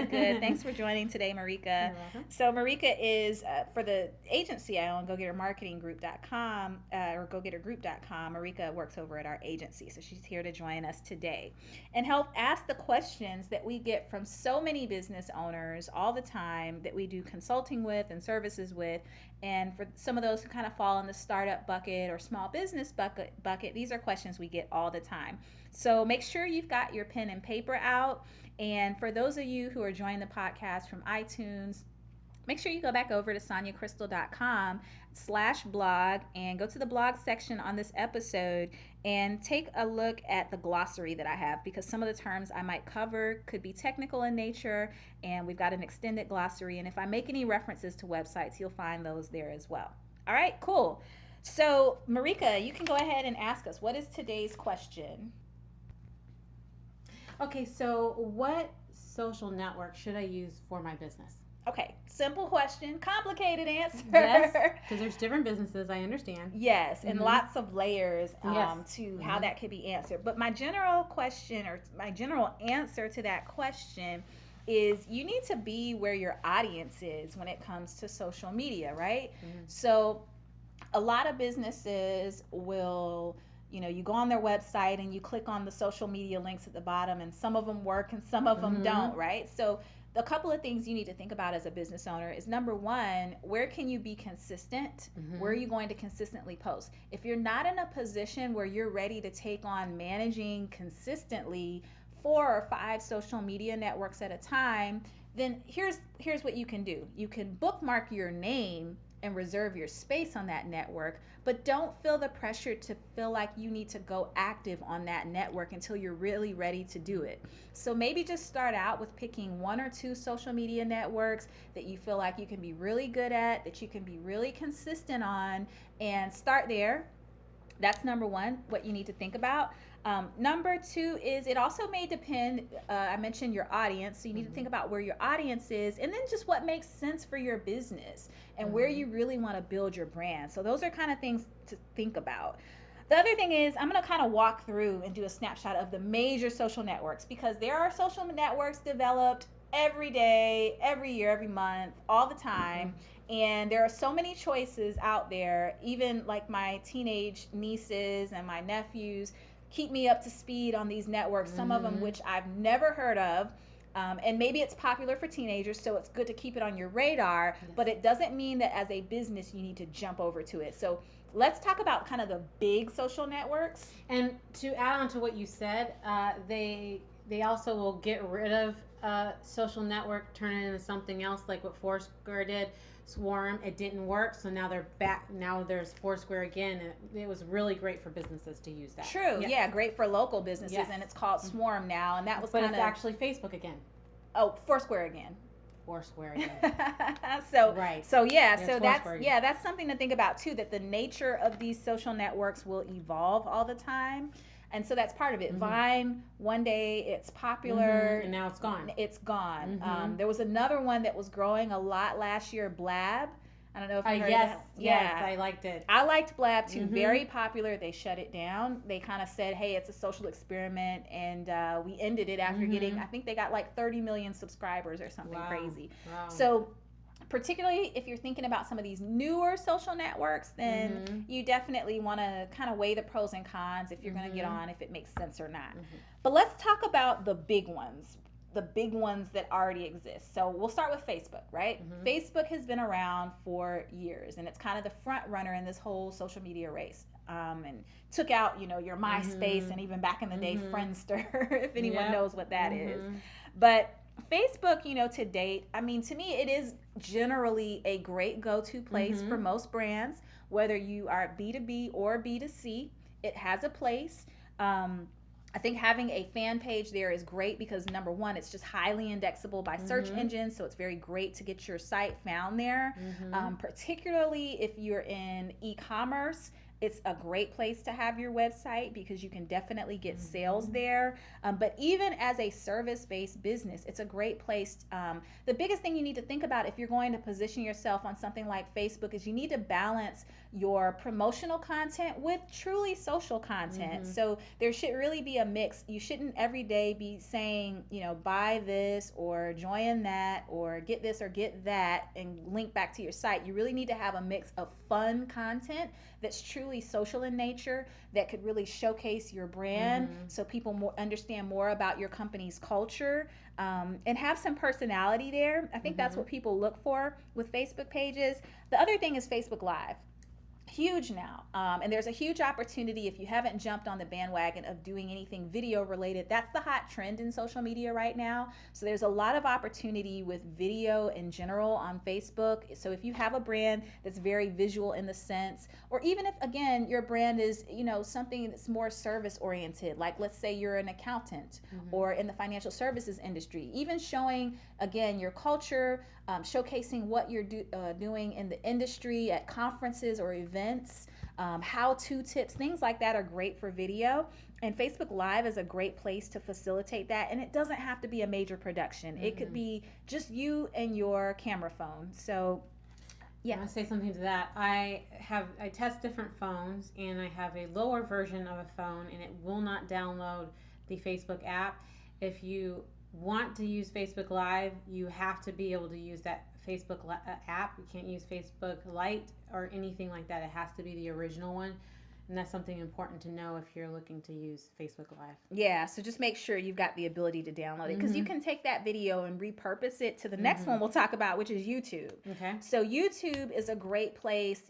Good, good. Thanks for joining today, Marika. You're welcome. So, Marika is for the agency I own, GoGetterMarketingGroup.com or GoGetterGroup.com. Marika works over at our agency, so she's here to join us today and help ask the questions that we get from so many business owners all the time that we do consulting with and services with. And for some of those who kind of fall in the startup bucket or small business bucket, these are questions we get all the time. So make sure you've got your pen and paper out. And for those of you who are joining the podcast from iTunes, make sure you go back over to soniacrystal.com/blog and go to the blog section on this episode and take a look at the glossary that I have, because some of the terms I might cover could be technical in nature, and we've got an extended glossary. And if I make any references to websites, you'll find those there as well. All right, cool. So, Marika, you can go ahead and ask us, what is today's question? Okay, so what social network should I use for my business? Okay, simple question, complicated Yes, answer. because there's different businesses. I understand. Yes, and Mm-hmm. lots of layers Yes. to how Mm-hmm. that could be answered. But my general question, or my general answer to that question, is you need to be where your audience is when it comes to social media, right? Mm-hmm. So a lot of businesses will, you go on their website and you click on the social media links at the bottom, and some of them work and some of them Mm-hmm. don't, right? So a couple of things you need to think about as a business owner is, number one, where can you be consistent? Where are Mm-hmm. you going to consistently post? If you're not in a position where you're ready to take on managing consistently 4 or 5 social media networks at a time, then here's what you can do. You can bookmark your name and reserve your space on that network, but don't feel the pressure to feel like you need to go active on that network until you're really ready to do it. So maybe just start out with picking 1 or 2 social media networks that you feel like you can be really good at, that you can be really consistent on, and start there. That's number one, what you need to think about. Number two is, it also may depend. I mentioned your audience, so you need to Mm-hmm. think about where your audience is, and then just what makes sense for your business and where Mm-hmm. you really want to build your brand. So those are kind of things to think about. The other thing is, I'm going to kind of walk through and do a snapshot of the major social networks, because there are social networks developed every day, every year, every month, all the Mm-hmm. time. And there are so many choices out there. Even like my teenage nieces and my nephews keep me up to speed on these networks, some of them Mm-hmm. which I've never heard of. And maybe it's popular for teenagers, so it's good to keep it on your radar, Yes. but it doesn't mean that as a business you need to jump over to it. So let's talk about kind of the big social networks. And to add on to what you said, they also will get rid of social network, turn it into something else, like what Foursquare did. Swarm, it didn't work, so now they're back. Now there's Foursquare again, and it was really great for businesses to use that. True, Yeah. yeah, great for local businesses, Yes. and it's called Swarm now, and that was But kind it's of, actually Facebook again. oh, Foursquare again. Foursquare again. so Right. so yeah, Yeah, it's so that's, Foursquare again. yeah, that's something to think about too, that the nature of these social networks will evolve all the time. And so that's part of it. Mm-hmm. Vine, one day it's Mm-hmm. popular, And now it's gone. it's gone. Mm-hmm. There was another one that was growing a lot last year, Blab. I don't know if you heard of Yes, that. yes, Yeah, I liked it. I liked Blab too. Mm-hmm. Very popular. They shut it down. They kind of said, "Hey, it's a social experiment," and we ended it after getting. Mm-hmm. I think they got like 30 million subscribers or something Wow. crazy. Wow. So, particularly if you're thinking about some of these newer social networks, then Mm-hmm. you definitely want to kind of weigh the pros and cons if you're going to get Mm-hmm. on, if it makes sense or not. Mm-hmm. But let's talk about the big ones that already exist. So we'll start with Facebook, right? Mm-hmm. Facebook has been around for years, and it's kind of the front runner in this whole social media race. And took out, your MySpace, Mm-hmm. and even back in the day, Mm-hmm. Friendster, if anyone Yep. knows what that is. Mm-hmm. But Facebook, to date, I mean, to me, it is generally a great go to place Mm-hmm. for most brands, whether you are B2B or B2C. It has a place. Um, I think having a fan page there is great because, number one, it's just highly indexable by search Mm-hmm. engines, so it's very great to get your site found there. Mm-hmm. Particularly if you're in e-commerce, It's a great place to have your website because you can definitely get sales Mm-hmm. there. But even as a service based business, it's a great place. The biggest thing you need to think about if you're going to position yourself on something like Facebook is you need to balance your promotional content with truly social content. Mm-hmm. So there should really be a mix. You shouldn't every day be saying, buy this or join that or get this or get that and link back to your site. You really need to have a mix of fun content that's truly social in nature that could really showcase your brand Mm-hmm. so people understand more about your company's culture, and have some personality there. I think that's Mm-hmm. what people look for with Facebook pages. The other thing is Facebook Live, huge now, and there's a huge opportunity if you haven't jumped on the bandwagon of doing anything video related. That's the hot trend in social media right now, so there's a lot of opportunity with video in general on Facebook. So if you have a brand that's very visual in the sense, or even if again your brand is something that's more service oriented, like let's say you're an accountant Mm-hmm. or in the financial services industry, even showing again your culture, showcasing what you're doing in the industry at conferences or events, how to tips, things like that are great for video. And Facebook Live is a great place to facilitate that. And it doesn't have to be a major production, it could Mm-hmm. be just you and your camera phone. So, I yeah. want to say something to that. I test different phones, and I have a lower version of a phone, and it will not download the Facebook app. If you want to use Facebook Live, you have to be able to use that app. You can't use Facebook Lite or anything like that. It has to be the original one, and that's something important to know if you're looking to use Facebook Live. Yeah, so just make sure you've got the ability to download it because you Mm-hmm. can take that video and repurpose it to the next Mm-hmm. one we'll talk about, which is YouTube. Okay. So, YouTube is a great place.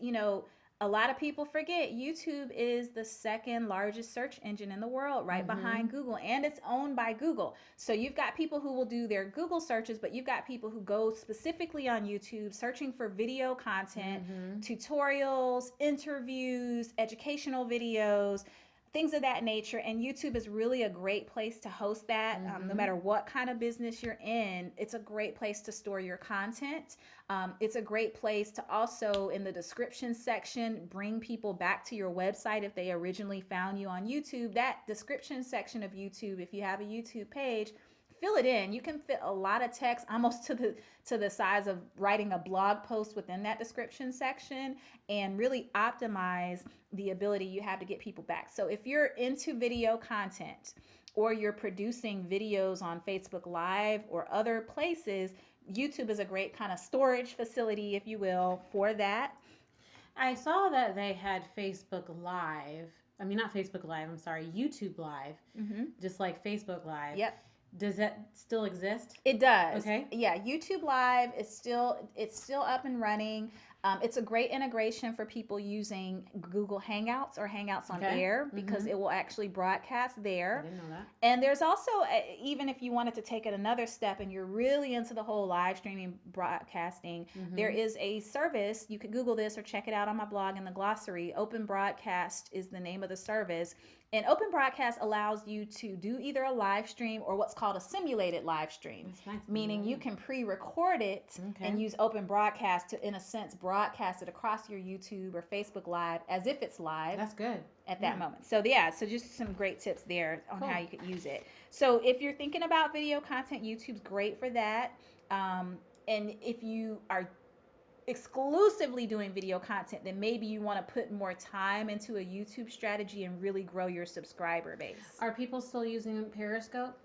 A lot of people forget YouTube is the second largest search engine in the world, right Mm-hmm. behind Google, and it's owned by Google. So, you've got people who will do their Google searches, but you've got people who go specifically on YouTube searching for video content, Mm-hmm. tutorials, interviews, educational videos, things of that nature. And YouTube is really a great place to host that. No Mm-hmm. matter what kind of business you're in, it's a great place to store your content. It's a great place to also, in the description section, bring people back to your website if they originally found you on YouTube. That description section of YouTube, if you have a YouTube page, fill it in. You can fit a lot of text almost to the size of writing a blog post within that description section, and really optimize the ability you have to get people back. So if you're into video content or you're producing videos on Facebook Live or other places, YouTube is a great kind of storage facility, if you will, for that. I saw that they had Facebook Live. I mean, not Facebook Live, I'm sorry, YouTube Live, Hmm. just like Facebook Live. Yep. Does that still exist? It does. Okay. Yeah, YouTube Live is still up and running. It's a great integration for people using Google Hangouts or Hangouts on Okay. Air because Mm-hmm. it will actually broadcast I there. didn't know that. And there's also, even if you wanted to take it another step and you're really into the whole live streaming broadcasting, there Mm-hmm. is a service. You can Google this or check it out on my blog in the glossary. Open Broadcast is the name of the service. And Open Broadcast allows you to do either a live stream or what's called a simulated live stream, That's nice. I didn't meaning know you either. can pre record it Okay. and use Open Broadcast to, in a sense, broadcast it across your YouTube or Facebook Live as if it's live That's good. at that Yeah. moment. So yeah, so just some great tips there on how Cool. you could use it. So if you're thinking about video content, YouTube's great for that. And if you are exclusively doing video content, then maybe you want to put more time into a YouTube strategy and really grow your subscriber base. Are people still using Periscope?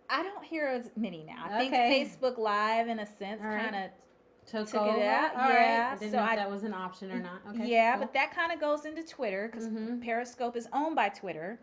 I don't hear as many now. I think Okay. Facebook Live, in a sense, All kind right. of Took took it over. out. All right. Yeah. I didn't So know if that was an option or not. Okay. yeah, Cool. but that kind of goes into Twitter because Mm-hmm. Periscope is owned by Twitter.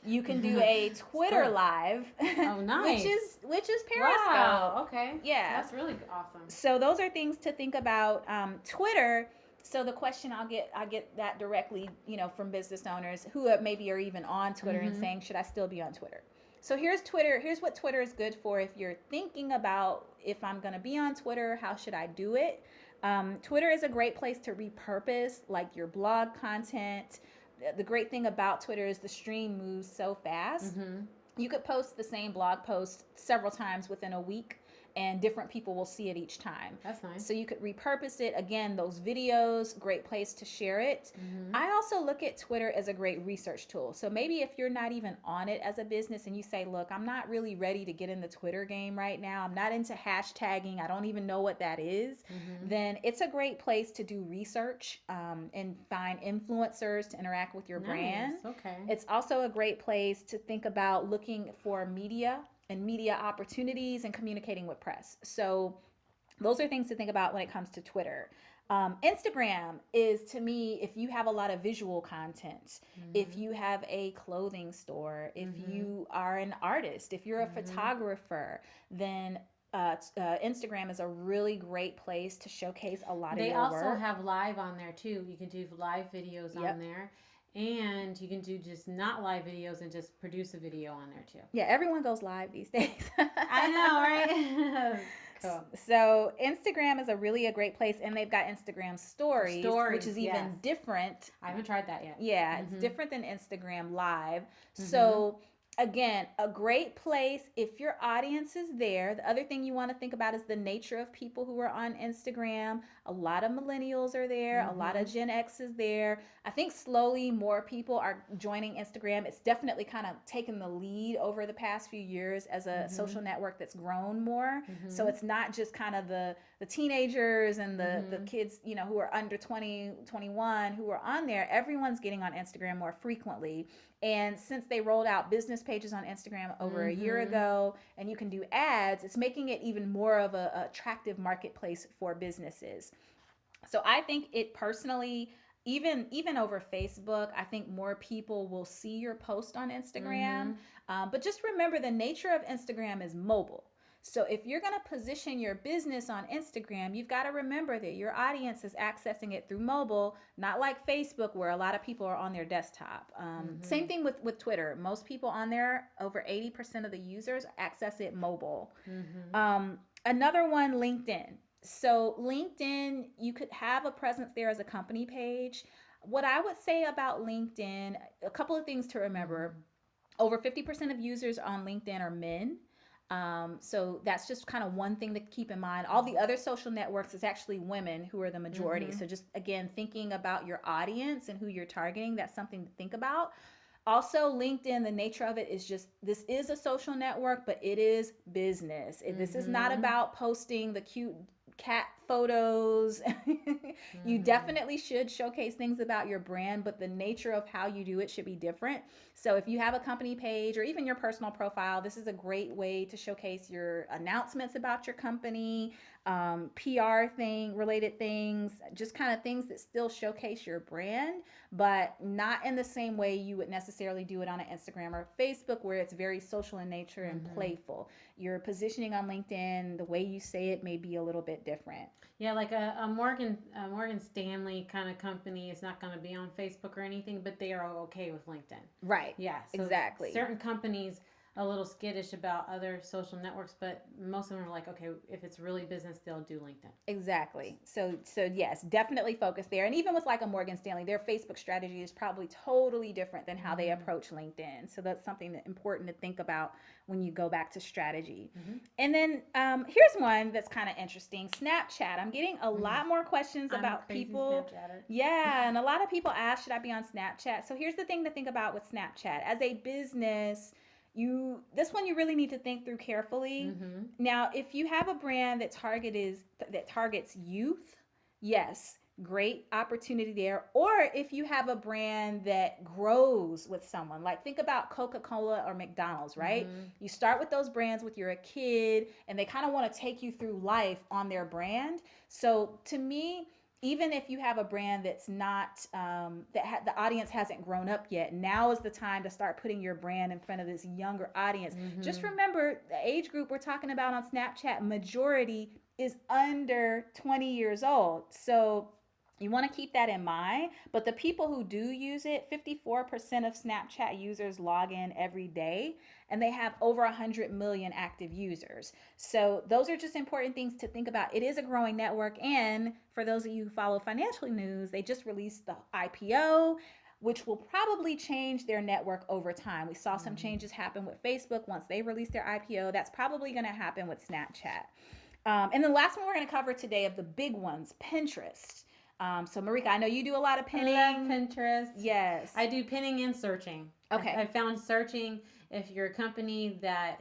You can do a Twitter Sure. live, Oh, which nice. is Periscope. Wow. Okay. Yeah. That's really awesome. So those are things to think about. Twitter. So the question I get that directly, from business owners who maybe are even on Twitter and Mm-hmm. saying, should I still be on Twitter? So here's Twitter. Here's what Twitter is good for. If you're thinking about if I'm going to be on Twitter, how should I do it? Twitter is a great place to repurpose like your blog content. The great thing about Twitter is the stream moves so fast. Mm-hmm. You could post the same blog post several times within a week and different people will see it each time. That's nice. So you could repurpose it. Again, those videos, great place to share it. Mm-hmm. I also look at Twitter as a great research tool. So maybe if you're not even on it as a business and you say, look, I'm not really ready to get in the Twitter game right now, I'm not into hashtagging, I don't even know what that is, Mm-hmm. then it's a great place to do research and find influencers to interact with your brand. Nice. Okay. It's also a great place to think about looking for media and media opportunities and communicating with press. So those are things to think about when it comes to Twitter. Instagram is, to me, if you have a lot of visual content, if Mm-hmm. you have a clothing store, if Mm-hmm. you are an artist, if you're a Mm-hmm. photographer, then Instagram is a really great place to showcase a lot of They your also work. have live on there too. You can do live videos on Yep. there, and you can do just not live videos and just produce a video on there too. Yeah, everyone goes live these days. I know, right? Cool. So Instagram is a great place, and they've got Instagram stories, which Stories, is yes. even different. I haven't tried that yet. Yeah, it's Mm-hmm. different than Instagram Live. Mm-hmm. So, again, a great place if your audience is there. The other thing you want to think about is the nature of people who are on Instagram. A lot of millennials are there, a lot Mm-hmm. of Gen X is there. I think slowly more people are joining Instagram. It's definitely kind of taken the lead over the past few years as a Mm-hmm. social network that's grown more. So Mm-hmm. it's not just kind of the teenagers and the Mm-hmm. kids, who are under 20, 21, who are on there. Everyone's getting on Instagram more frequently. And since they rolled out business pages on Instagram over a year Mm-hmm. ago, and you can do ads, it's making it even more of a attractive marketplace for businesses. So I think it personally, even over Facebook, I think more people will see your post on Instagram. Mm-hmm. But just remember, the nature of Instagram is mobile. So if you're going to position your business on Instagram, you've got to remember that your audience is accessing it through mobile, not like Facebook where a lot of people are on their desktop. Mm-hmm. Same thing with Twitter. Most people on there, over 80% of the users access it mobile. Mm-hmm. Another one, LinkedIn. So, LinkedIn, you could have a presence there as a company page. What I would say about LinkedIn, a couple of things to remember. Mm-hmm. Over 50% of users on LinkedIn are men. So that's just kind of one thing to keep in mind. All the other social networks is actually women who are the majority. Mm-hmm. So just again, thinking about your audience and who you're targeting, that's something to think about. Also, LinkedIn, the nature of it is just this is a social network, but it is business. This is not Mm-hmm. about posting the cute cat photos. You Mm-hmm. definitely should showcase things about your brand, but the nature of how you do it should be different. So, if you have a company page or even your personal profile, this is a great way to showcase your announcements about your company, PR thing, related things, just kind of things that still showcase your brand, but not in the same way you would necessarily do it on an Instagram or Facebook where it's very social in nature and Mm-hmm. playful. Your positioning on LinkedIn, the way you say it may be a little bit different. Yeah, like a Morgan Stanley kind of company is not going to be on Facebook or anything, but they are okay with LinkedIn. Right. Yeah, so Exactly. certain companies a little skittish about other social networks, but most of them are like, okay, if it's really business, they'll do LinkedIn. Exactly. So yes, definitely focus there. And even with like a Morgan Stanley, their Facebook strategy is probably totally different than how they Mm-hmm. approach LinkedIn. So that's something that important to think about when you go back to strategy. Mm-hmm. And then here's one that's kind of interesting. Snapchat. I'm getting a Mm-hmm. lot more questions I'm a about crazy people. Snapchatter. Yeah, and a lot of people ask, should I be on Snapchat? So here's the thing to think about with Snapchat. As a business, this one you really need to think through carefully. Mm-hmm. Now, if you have a brand that targets youth, yes, great opportunity there. Or if you have a brand that grows with someone, like think about Coca-Cola or McDonald's, right? Mm-hmm. You start with those brands with you're a kid and they kind of want to take you through life on their brand. So to me, even if you have a brand that's not the audience hasn't grown up yet, now is the time to start putting your brand in front of this younger audience. Just Mm-hmm. remember the age group we're talking about on Snapchat, majority is under 20 years old. So you want to keep that in mind. But the people who do use it, 54% of Snapchat users log in every day, and they have over 100 million active users. So those are just important things to think about. It is a growing network. And for those of you who follow financial news, they just released the IPO. which will probably change their network over time. We saw some Mm-hmm. changes happen with Facebook once they released their IPO. That's probably going to happen with Snapchat. And the last one we're going to cover today of the big ones, Pinterest. So, Marika, I know you do a lot of I love pinning. Pinterest. Yes. I do pinning and searching. Okay. I found searching, if you're a company that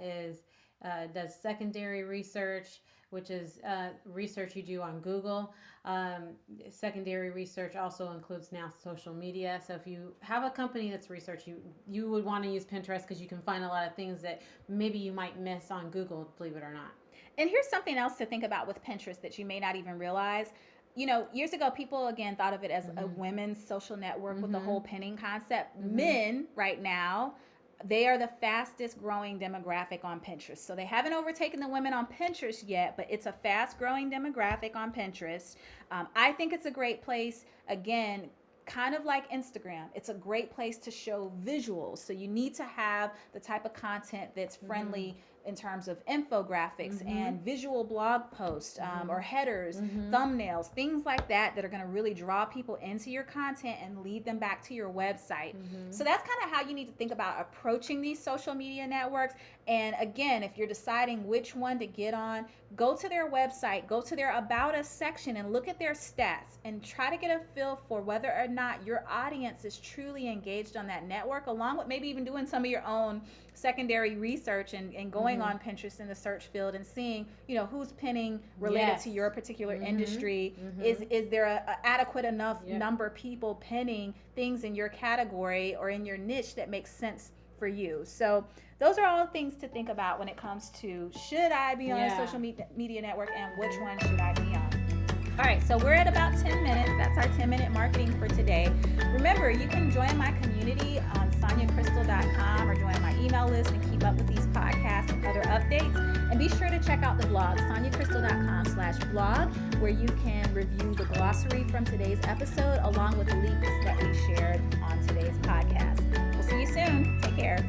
does secondary research, which is research you do on Google. Um, Secondary research also includes now social media. So if you have a company that's research, you would want to use Pinterest because you can find a lot of things that maybe you might miss on Google, believe it or not. And here's something else to think about with Pinterest that you may not even realize. Years ago, people again thought of it as a Mm-hmm. women's social network with the Mm-hmm. whole pinning concept. Mm-hmm. Men, right now, they are the fastest growing demographic on Pinterest. So they haven't overtaken the women on Pinterest yet, but it's a fast growing demographic on Pinterest. I think it's a great place. Again, kind of like Instagram, it's a great place to show visuals. So you need to have the type of content that's Mm-hmm. friendly in terms of infographics Mm-hmm. and visual blog posts, Mm-hmm. or headers, Mm-hmm. thumbnails, things like that that are going to really draw people into your content and lead them back to your website. Mm-hmm. So that's kind of how you need to think about approaching these social media networks. And again, if you're deciding which one to get on, go to their website, go to their About Us section, and look at their stats and try to get a feel for whether or not your audience is truly engaged on that network, along with maybe even doing some of your own secondary research and going Mm-hmm. on Pinterest in the search field and seeing, who's pinning related to Yes. your particular Mm-hmm. industry. Mm-hmm. Is there a adequate enough Yep. number of people pinning things in your category or in your niche that makes sense for you? So those are all things to think about when it comes to, should I be on a Yeah. social media network and which Mm-hmm. one should I be on? All right, so we're at about 10 minutes. That's our 10-minute marketing for today. Remember, you can join my community on sonyacrystal.com or join my email list and keep up with these podcasts and other updates. And be sure to check out the blog, sonyacrystal.com/blog, where you can review the glossary from today's episode along with the links that we shared on today's podcast. We'll see you soon. Take care.